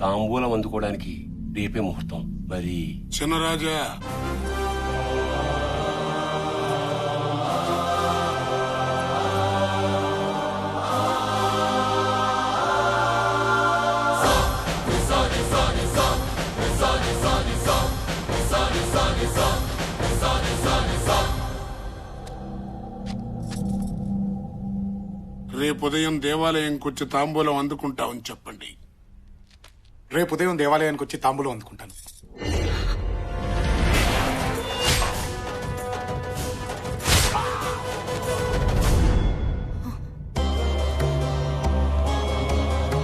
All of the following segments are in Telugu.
తాంబూలం అందుకోవడానికి రేపే ముహూర్తం. మరి చిన్నరాజా, రేపు ఉదయం దేవాలయంకి వచ్చి తాంబూలం అందుకుంటామని చెప్పండి. రేపు ఉదయం దేవాలయానికి వచ్చి తాంబూలం అందుకుంటాను.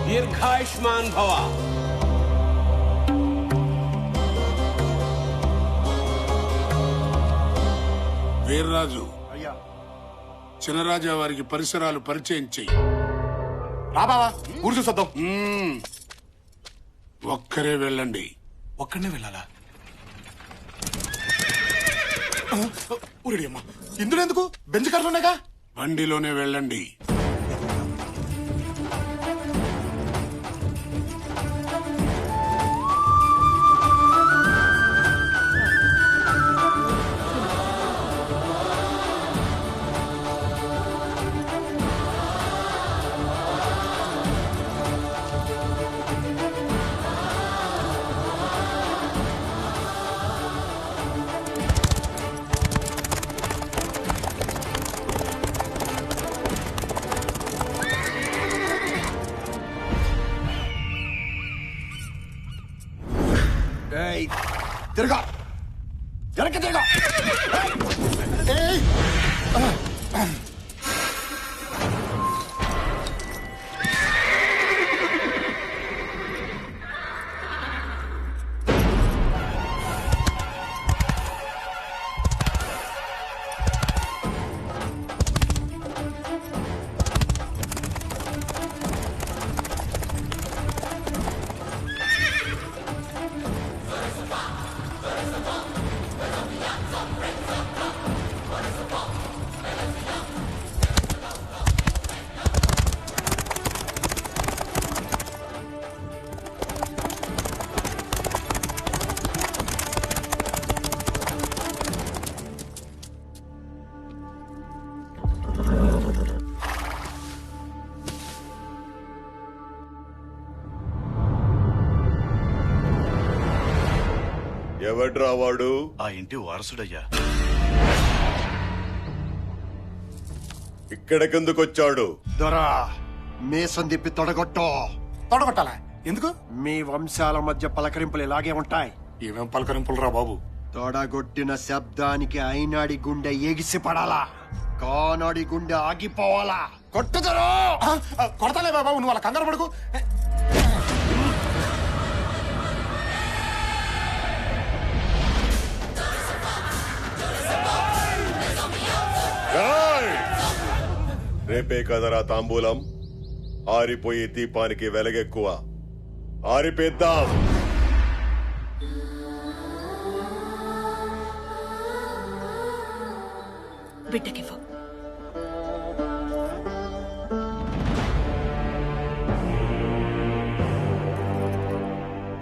దీర్ఘాయుష్మాన్ భవ. వీర్రాజు, చిన్నరాజా వారికి పరిసరాలు పరిచయం చెయ్యి. రా బావా, ఊరు చూసొద్దాం. ఒక్కరే వెళ్ళండి. ఒక్కడనే వెళ్ళాలా? ఊరిడి అమ్మా, ఇందులో ఎందుకు? బెంచ్ కార్లున్నాయిగా. బండిలోనే వెళ్ళండి. తిరగా, వెనక్కి తిరగా. ఎవడ్రా వాడు? ఆ ఇంటి వారసుడయ్యా. ఇక్కడికెందుకొచ్చాడు? దొరా, మీసం తిప్పి తొడగొట్టాలా? ఎందుకు? మీ వంశాల మధ్య పలకరింపులు ఇలాగే ఉంటాయి. ఏమేం పలకరింపులు రా బాబు? తొడగొట్టిన శబ్దానికి అయినాడి గుండె ఎగిసి పడాలా, కానాడి గుండె ఆగిపోవాలా. కొట్టుదరు. కొడతాలే బాబు, నువ్వు అలా కంగారు పడుకు. రేపే కదరా తాంబూలం. ఆరిపోయే దీపానికి వెలగెక్కువ. ఆరిపేద్దాం. బిడ్డకివ్వు.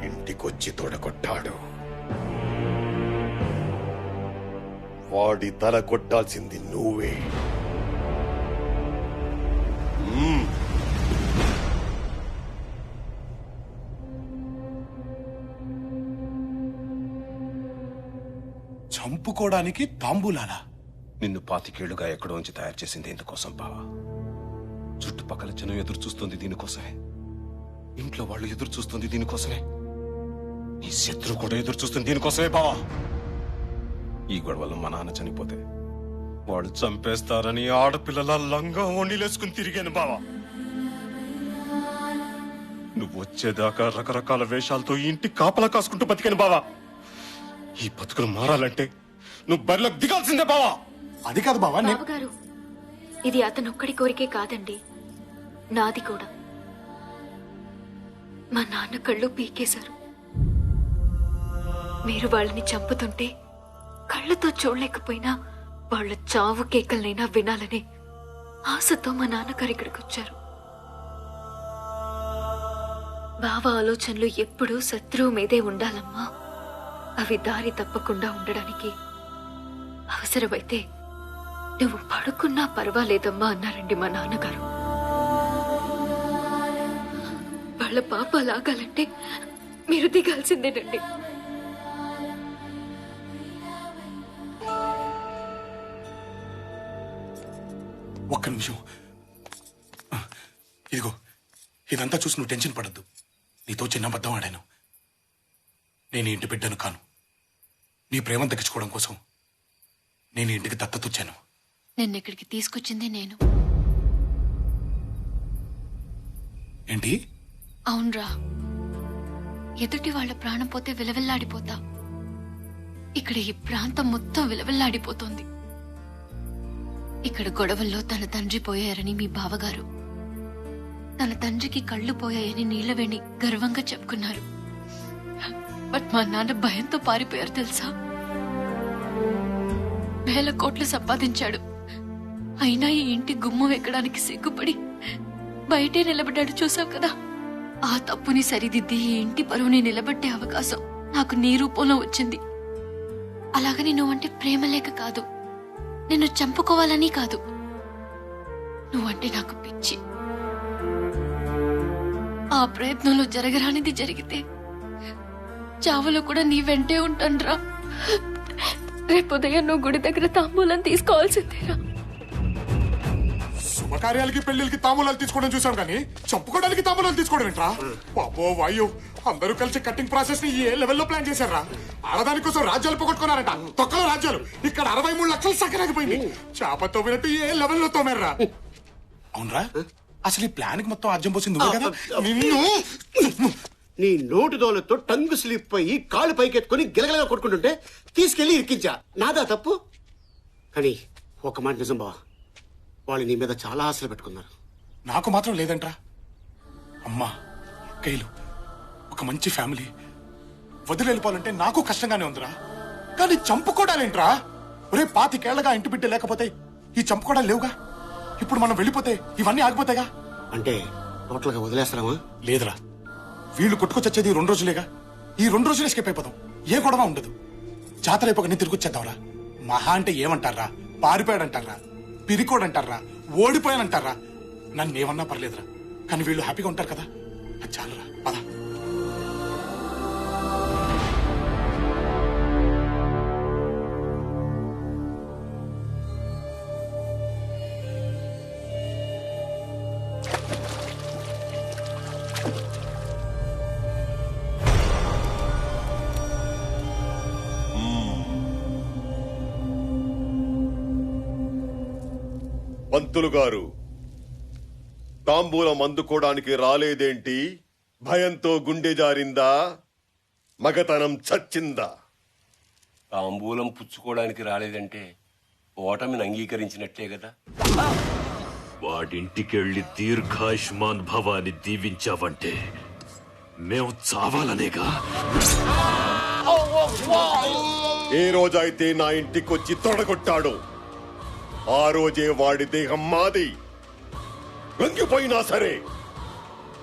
ఇంటికొచ్చి తొడగొట్టాడు. వాడి తల కొట్టాల్సింది నువ్వే. చంపుకోవడానికి తాంబూలాలా? నిన్ను 25 ఏళ్లుగా ఎక్కడో నుంచి తయారు చేసింది ఎందుకోసం బావా? చుట్టుపక్కల జనం ఎదురు చూస్తుంది దీనికోసమే. ఇంట్లో వాళ్ళు ఎదురు చూస్తుంది దీనికోసమే. నీ శత్రువు కూడా ఎదురు చూస్తుంది దీనికోసమే బావా. ఈ గొడవలో మా నాన్న చనిపోతే వాడు చంపేస్తారని ఆడపిల్లల లంగా ఓణీలేసుకుని తిరిగాను బావా. నువ్వు వచ్చేదాకా రకరకాల వేషాలతో ఈ ఇంటి కాపలా కాసుకుంటూ బతికాను బావా. ఈ బతుకులు మారాలంటే నువ్వు బరిలోకి దిగాల్సిందే బావా. అది కాదు బావా. బావగారు, ఇది అతనొక్కడి కోరికే కాదండి, నాది కూడా. మా నాన్న కళ్ళు పీకేశారు. మీరు వాళ్ళని చంపుతుంటే కళ్ళతో చూడలేకపోయినా వాళ్ళ చావు కేకలనైనా వినాలని ఆశతో మా నాన్నగారు ఇక్కడికి వచ్చారు. బావ ఆలోచనలు ఎప్పుడూ శత్రువు మీదే ఉండాలమ్మా. అవి దారి తప్పకుండా ఉండడానికి అవసరమైతే నువ్వు పడుకున్నా పర్వాలేదమ్మా అన్నారండి మా నాన్నగారు. వాళ్ళ పాప లాగాలంటే మీరు దిగాల్సిందేనండి. ఒక్క నిమిషం. ఇదిగో ఇదంతా చూసి నువ్వు టెన్షన్ పడద్దు. నీతో చిన్న అబద్ధం ఆడాను. నేను ఇంటి బిడ్డను కాను. నీ ప్రేమను దక్కించుకోవడం కోసం నేను ఇంటికి దత్తతొచ్చాను. నిన్న ఇక్కడికి తీసుకొచ్చింది నేను. ఏంటి? అవునరా, ఎదుటి వాళ్ళ ప్రాణం పోతే విలవిల్లాడిపోతా. ఇక్కడ ఈ ప్రాంతం మొత్తం విలవిల్లాడిపోతోంది. ఇక్కడ గొడవల్లో తన తండ్రి పోయారని మీ బావగారు, తన తండ్రికి కళ్ళు పోయాయని నీళ్లవేణి గర్వంగా చెప్పుకున్నారు. బట్ మా నాన్న భయంతో పారిపోయారు తెలుసా. వేల కోట్లు సంపాదించాడు, అయినా ఈ ఇంటి గుమ్మం ఎక్కడానికి సిగ్గుపడి బయటే నిలబడ్డాడు. చూసావు కదా, ఆ తప్పుని సరిదిద్ది ఈ ఇంటి పరువుని నిలబెట్టే అవకాశం నాకు నీ రూపంలో వచ్చింది. అలాగని నువ్వంటే ప్రేమ లేక కాదు, నిన్ను చంపుకోవాలని కాదు, నువ్వంటే నాకు పిచ్చి. ఆ ప్రయత్నంలో జరగరానిది జరిగితే చావులో కూడా నీ వెంటే ఉంటానురా. రేపు ఉదయం నువ్వు గుడి దగ్గర తాంబూలం తీసుకోవాల్సిందేరా. శుభకార్యాలకి పెళ్లికి తాంబూలాలు తీసుకోవడం చూసాం కానీ చంపుకోవడానికి తాంబూలాలు తీసుకోవడం ఏంట్రా? పాపో వాయు, అందరూ కలిసి కట్టింగ్ ప్రాసెస్ ని ఏ లెవెల్లో ప్లాన్ చేశారా? ఆడదాని కోసం రాజ్యాలు పోగొట్టుకున్నారంట, తొక్కలో రాజ్యాలు. ఇక్కడ 63 లక్షలు సక్కరాగిపోయింది. చేప తోమినట్టు ఏ లెవెల్లో తోమారా? అవునరా, అసలు ఈ ప్లాన్ కి మొత్తం అర్జం పోసింది నువ్వే కదా. నిన్ను నీ నోటు దోలతో టంగు స్లిప్ అయ్యి కాళ్ళు పైకెత్తుకుని గిలగలగా కొట్టుకుంటుంటే తీసుకెళ్లి ఇరికించా. నాదా తప్పు? కానీ ఒక మాట నిజం బావా, వాళ్ళు నీ మీద చాలా ఆశలు పెట్టుకున్నారు. నాకు మాత్రం లేదంట్రా. అమ్మా, అక్కయ్యలు, ఒక మంచి ఫ్యామిలీ వదిలి వెళ్ళిపోవాలంటే నాకు కష్టంగానే ఉందిరా. కానీ చంపుకోవడాలేంట్రా? ఒరే, 25 ఏళ్లగా ఇంటి బిడ్డ లేకపోతే ఈ చంపుకోవడాలు లేవుగా. ఇప్పుడు మనం వెళ్ళిపోతే ఇవన్నీ ఆగిపోతాయిగా. అంటే టోటల్ గా వదిలేస్తారామా? లేదురా, వీళ్ళు కొట్టుకొచ్చేది 2 రోజులేగా. ఈ 2 రోజులే స్కేప్ అయిపోతాం, ఏ గొడవ ఉండదు. జాతర అయిపోక తిరిగి వచ్చేద్దాంరా. మహా అంటే ఏమంటారా? పారిపోయాడంటారా, పిరికోడంటారా, ఓడిపోయానంటారా? నన్ను ఏమన్నా పర్లేదురా, కానీ వీళ్ళు హ్యాపీగా ఉంటారు కదా, అది చాలురా. పద. పంతులు గారు, తాంబూలం అందుకోవడానికి రాలేదేంటి? భయంతో గుండె జారిందా? మగతనం చచ్చిందా? తాంబూలం పుచ్చుకోవడానికి రాలేదంటే ఓటమిని అంగీకరించినట్టే కదా. వాడింటికెళ్ళి దీర్ఘాయుష్మాన్ భవాని దీవించావంటే మేము చావాలనేగా. ఏ రోజైతే నా ఇంటికొచ్చి తొడగొట్టాడో ఆ రోజే వాడి దేహం మాది. లొంగిపోయినా సరే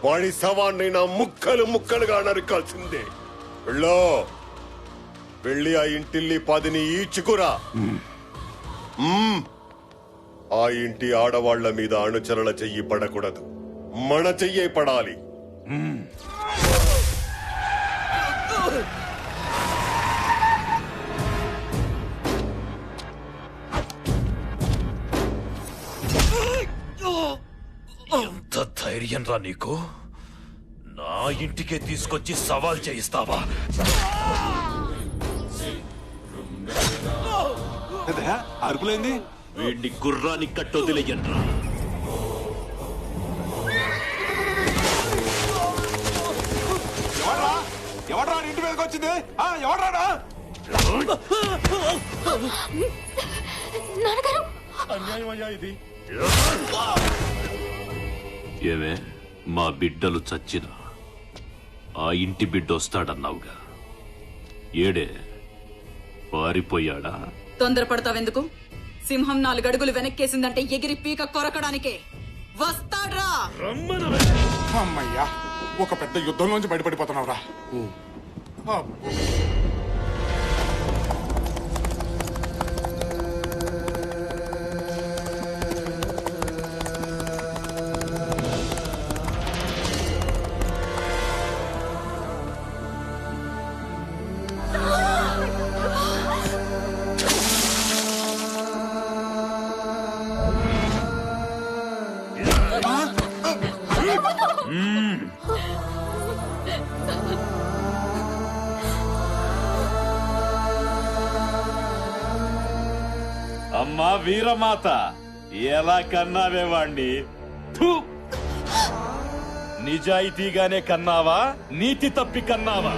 వాడి శవాన్నైనా ముక్కలు ముక్కలుగా నరకాల్సిందే. వెళ్ళి ఆ ఇంటిల్లి 10ని ఈడ్చుకురా. ఆ ఇంటి ఆడవాళ్ల మీద అణుచరణ చెయ్యి పడకూడదు, మన చెయ్యే పడాలి. ఎంత ధైర్యం రా నీకు? నా ఇంటికే తీసుకొచ్చి సవాల్ చేయిస్తావా? అరుపులేంది? వీడిని గుర్రాన్ని కట్టొదిలేయండ్రా. ఎవడ్రా ఇంటి మీదకి వచ్చింది? ఎవడ్రా? అన్యాయం అయ్యా ఇది. ఏమే, మా బిడ్డలు చచ్చినా ఆ ఇంటి బిడ్డ వస్తాడన్నావుగా, ఏడే పారిపోయాడా? తొందరపడతావెందుకు? సింహం 4 అడుగులు వెనక్కేసిందంటే ఎగిరి పీక కొరకడానికే వస్తాడ్రా. అమ్మయ్యా, ఒక పెద్ద యుద్ధంలోంచి బయటపడిపోతున్నావురా. అమ్మా వీరమాత, ఎలా కన్నావే వాణ్ణి? నిజాయితీగానే కన్నావా, నీతి తప్పి కన్నావా?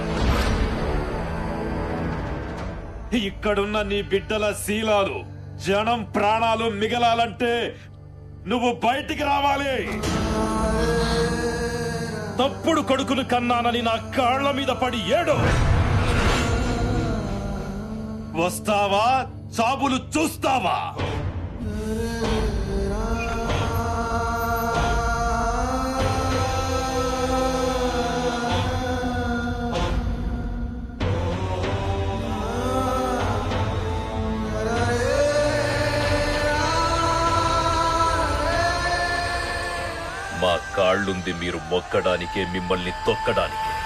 ఇక్కడున్న నీ బిడ్డల శీలాలు, జనం ప్రాణాలు మిగలాలంటే నువ్వు బయటికి రావాలి. తప్పుడు కొడుకును కన్నానని నా కాళ్ల మీద పడి ఏడు. వస్తావా, చాబులు చూస్తావా? మా కాళ్ళుంది మీరు మొక్కడానికే, మిమ్మల్ని తొక్కడానికే.